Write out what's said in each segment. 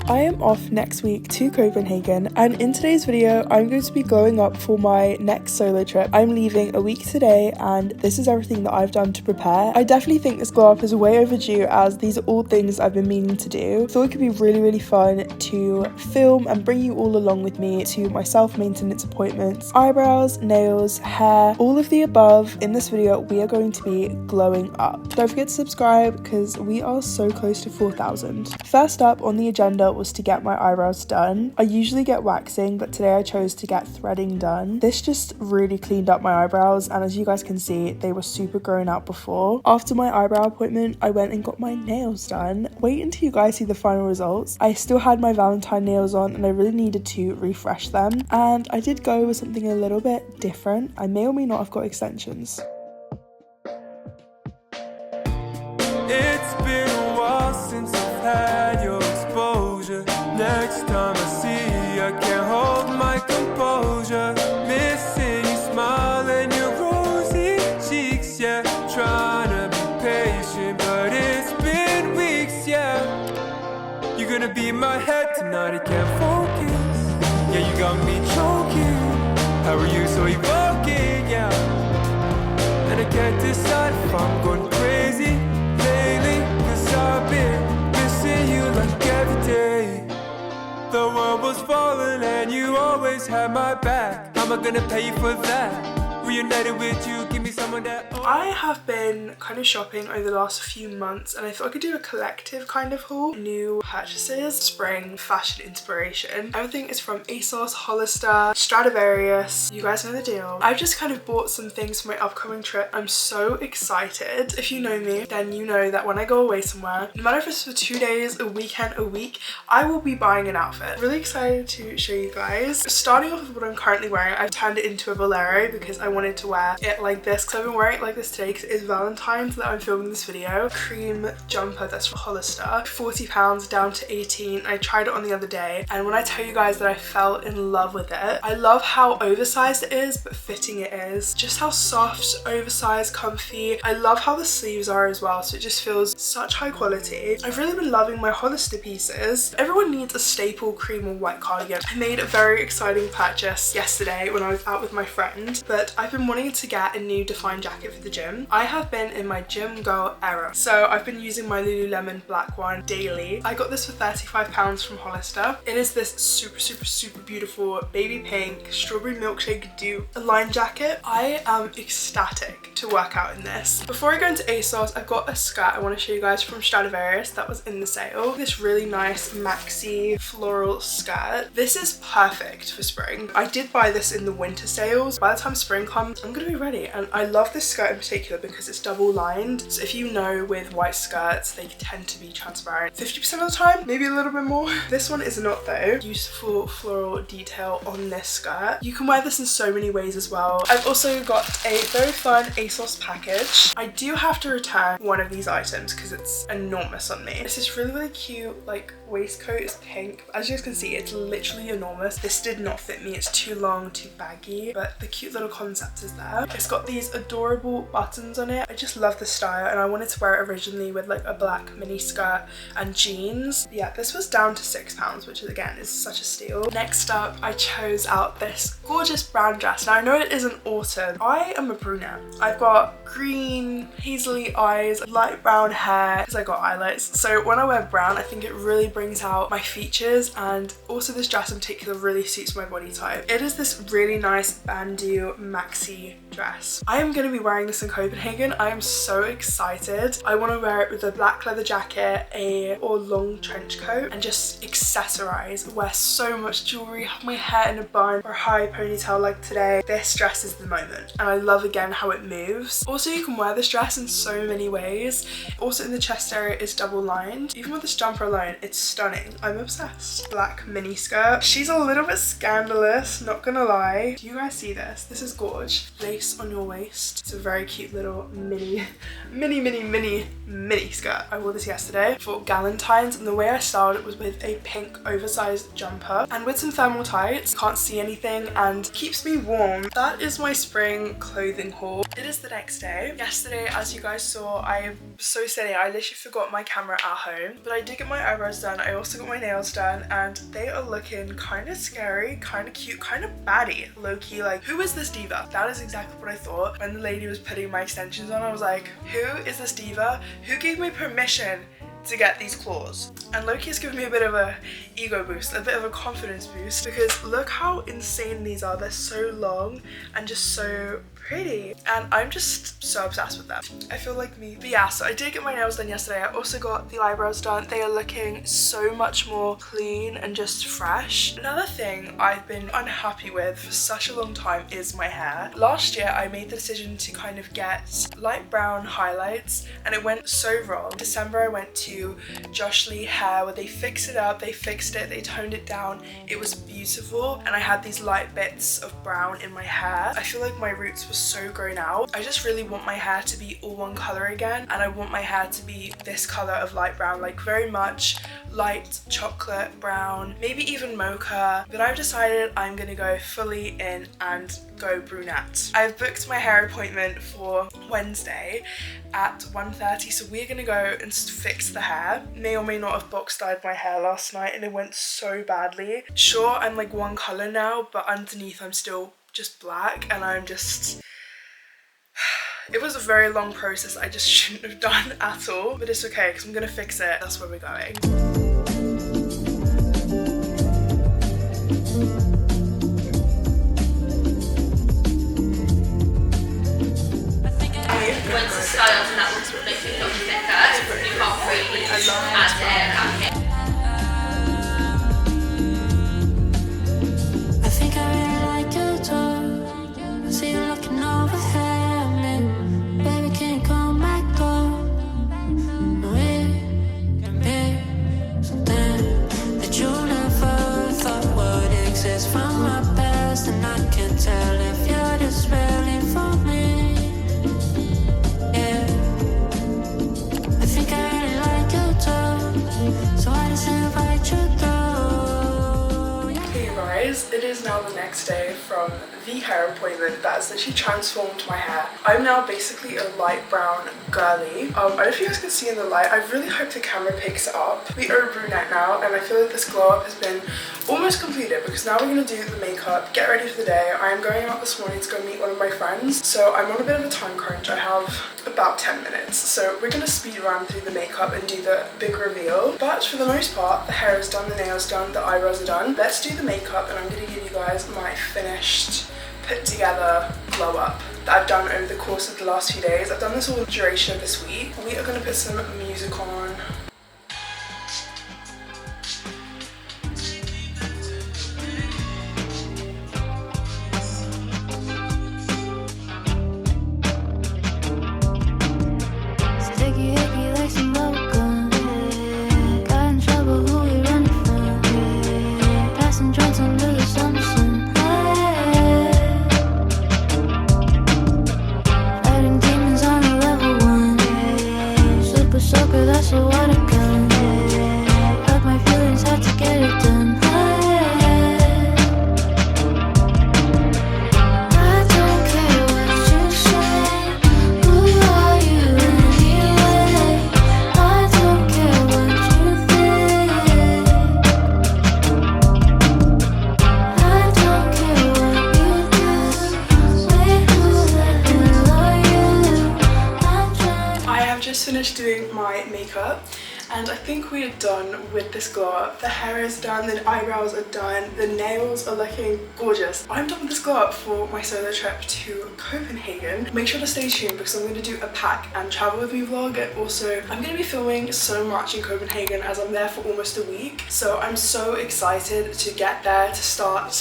I am off next week to Copenhagen, and in today's video I'm going to be going up for my next solo trip. I'm leaving a week today and this is everything that I've done to prepare. I definitely think this glow up is way overdue as these are all things I've been meaning to do. I thought it could be really fun to film and bring you all along with me to my self-maintenance appointments. Eyebrows, nails, hair, all of the above. In this video we are going to be glowing up. Don't forget to subscribe because we are so close to 4,000. First up on the agenda was to get my eyebrows done. I usually get waxing, but today I chose to get threading done. This just really cleaned up my eyebrows, and as you guys can see, they were super grown out before. After my eyebrow appointment, I went and got my nails done. Wait until you guys see the final results. I still had my Valentine nails on and I really needed to refresh them, and I did go with something a little bit different. I may or may not have got extensions. It's been a while since I've had your exposure. Next time I see you, I can't hold my composure. Missing your smile and your rosy cheeks, yeah. Trying to be patient, but it's been weeks, yeah. You're gonna be in my head tonight, I can't focus. Yeah, you got me choking. How are you so evoking, yeah. And I can't decide if I'm going crazy lately, 'cause I've been missing you like every day. The world was falling and you always had my back. How am I gonna pay you for that? Reunited with you, give me someone that... I have been kind of shopping over the last few months and I thought I could do a collective kind of haul. New purchases, spring fashion inspiration. Everything is from ASOS, Hollister, Stradivarius. You guys know the deal. I've just kind of bought some things for my upcoming trip. I'm so excited. If you know me, then you know that when I go away somewhere, no matter if it's for 2 days, a weekend, a week, I will be buying an outfit. Really excited to show you guys. Starting off with what I'm currently wearing, I've turned it into a bolero because I wanted to wear it like this because I've been wearing it like this today because it is Valentine's that I'm filming this video. Cream jumper that's from Hollister, £40 down to 18. I tried it on the other day, and when I tell you guys that I fell in love with it, I love how oversized it is but fitting it is. Just how soft, oversized, comfy. I love how the sleeves are as well, so it just feels such high quality. I've really been loving my Hollister pieces. Everyone needs a staple cream or white cardigan. I made a very exciting purchase yesterday when I was out with my friend, but I've been wanting to get a new defined jacket for the gym. I have been in my gym girl era, so I've been using my Lululemon black one daily. I got this for £35 from Hollister. It is this super beautiful baby pink strawberry milkshake dupe line jacket. I am ecstatic to work out in this. Before I go into ASOS, I've got a skirt I want to show you guys from Stradivarius that was in the sale. This really nice maxi floral skirt. This is perfect for spring. I did buy this in the winter sales. By the time spring comes, I'm gonna be ready, and I love this skirt in particular because it's double lined. So if you know with white skirts, they tend to be transparent 50% of the time, maybe a little bit more. This one is not though. Beautiful floral detail on this skirt. You can wear this in so many ways as well. I've also got a very fun ASOS package. I do have to return one of these items because it's enormous on me. It's this really cute like waistcoat. Is pink. As you guys can see, it's literally enormous. This did not fit me. It's too long, too baggy, but the cute little concept is there. It's got these adorable buttons on it. I just love the style, and I wanted to wear it originally with like a black mini skirt and jeans. Yeah, this was down to £6, which again is such a steal. Next up, I chose out this gorgeous brown dress. Now I know it isn't autumn. I am a brunette. I've got green, hazily eyes, light brown hair because I got highlights. So when I wear brown, I think it really brings out my features, and also this dress in particular really suits my body type. It is this really nice bandeau maxi dress. I am going to be wearing this in Copenhagen. I am so excited. I want to wear it with a black leather jacket, or long trench coat, and just accessorize, wear so much jewelry, have my hair in a bun or a high ponytail like today. This dress is the moment, and I love again how it moves. Also, you can wear this dress in so many ways. Also in the chest area is double lined. Even with this jumper alone, it's stunning. I'm obsessed. Black mini skirt. She's a little bit scandalous, not gonna lie. Do you guys see this? This is gorge. Lace on your waist. It's a very cute little mini skirt. I wore this yesterday for Galentine's, and the way I styled it was with a pink oversized jumper and with some thermal tights. Can't see anything and keeps me warm. That is my spring clothing haul. It is the next day. Wednesday. Yesterday, as you guys saw, I'm so silly. I literally forgot my camera at home, but I did get my eyebrows done. I also got my nails done, and they are looking kind of scary, kind of cute, kind of baddie, low-key. Like, who is this diva? That is exactly what I thought when the lady was putting my extensions on. I was like, who is this diva? Who gave me permission to get these claws? And Loki has given me a bit of a ego boost, a bit of a confidence boost, because look how insane these are. They're so long and just so pretty, and I'm just so obsessed with them. I feel like me. But yeah, so I did get my nails done yesterday. I also got the eyebrows done. They are looking so much more clean and just fresh. Another thing I've been unhappy with for such a long time is my hair. Last year I made the decision to kind of get light brown highlights, and it went so wrong. In December I went to Josh Lee Hair where they fixed it up, they fixed it, they toned it down. It was beautiful, and I had these light bits of brown in my hair. I feel like my roots were so grown out. I just really want my hair to be all one color again, and I want my hair to be this color of light brown, like very much light chocolate brown, maybe even mocha. But I've decided I'm gonna go fully in and go brunette. I've booked my hair appointment for Wednesday at 1:30, so we're gonna go and fix the hair. May or may not have box dyed my hair last night, and it went so badly. Sure, I'm like one color now, but underneath I'm still just black, and I'm just... It was a very long process I just shouldn't have done at all, but it's okay because I'm gonna fix it. That's where we're going. Once the styles and that looks what makes it look thicker, you can't really add hair back in. I think I really like your door. I see you looking overhead at me. Baby, can you come back door? We're big, something that you never thought would exist from my past, and I can't tell if you're just really for me. It is now the next day from the hair appointment that has literally transformed my hair. I'm now basically a light brown girly. I don't know if you guys can see in the light. I really hope the camera picks it up. We are brunette now, and I feel like this glow up has been almost completed because now we're going to do the makeup, get ready for the day. I am going out this morning to go meet one of my friends, so I'm on a bit of a time crunch. I have about 10 minutes, so we're going to speed run through the makeup and do the big reveal. But for the most part, the hair is done, the nails done, the eyebrows are done. Let's do the makeup, and I'm going to give you guys my finished, put together glow up that I've done over the course of the last few days. I've done this all the duration of this week. We are going to put some music on. Finished doing my makeup, and I think we are done with this glow up. The hair is done, the eyebrows are done, the nails are looking gorgeous. I'm done with this glow up for my solo trip to Copenhagen. Make sure to stay tuned because I'm going to do a pack and travel with me vlog, and also I'm going to be filming so much in Copenhagen as I'm there for almost a week. So I'm so excited to get there, to start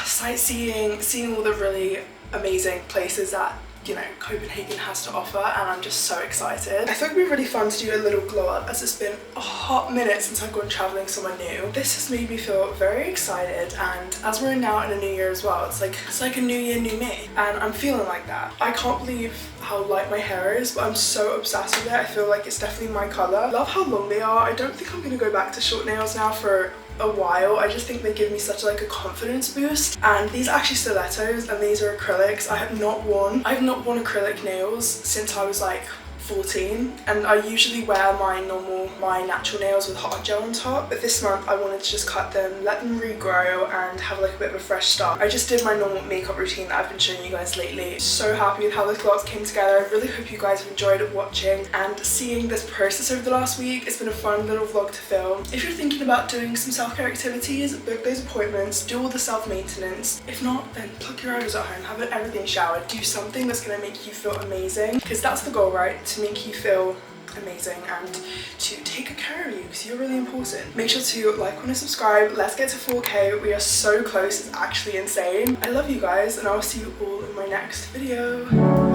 sightseeing, seeing all the really amazing places that, you know, Copenhagen has to offer, and I'm just so excited. I thought it'd be really fun to do a little glow up as it's been a hot minute since I've gone traveling somewhere new. This has made me feel very excited, and as we're now in a new year as well, it's like a new year, new me, and I'm feeling like that. I can't believe how light my hair is, but I'm so obsessed with it. I feel like it's definitely my color. Love how long they are. I don't think I'm gonna go back to short nails now for a while. I just think they give me such like a confidence boost. And these are actually stilettos and these are acrylics. I have not worn acrylic nails since I was like 14, and I usually wear my natural nails with hot gel on top, but this month I wanted to just cut them, let them regrow and have like a bit of a fresh start. I just did my normal makeup routine that I've been showing you guys lately. So happy with how the looks came together. I really hope you guys have enjoyed watching and seeing this process over the last week. It's been a fun little vlog to film. If you're thinking about doing some self-care activities, book those appointments, do all the self-maintenance. If not, then pluck your eyes at home, have everything showered, do something that's going to make you feel amazing, because that's the goal, right? To make you feel amazing and to take good care of you, because you're really important. Make sure to like, comment, and subscribe. Let's get to 4K. We are so close. It's actually insane. I love you guys, and I'll see you all in my next video.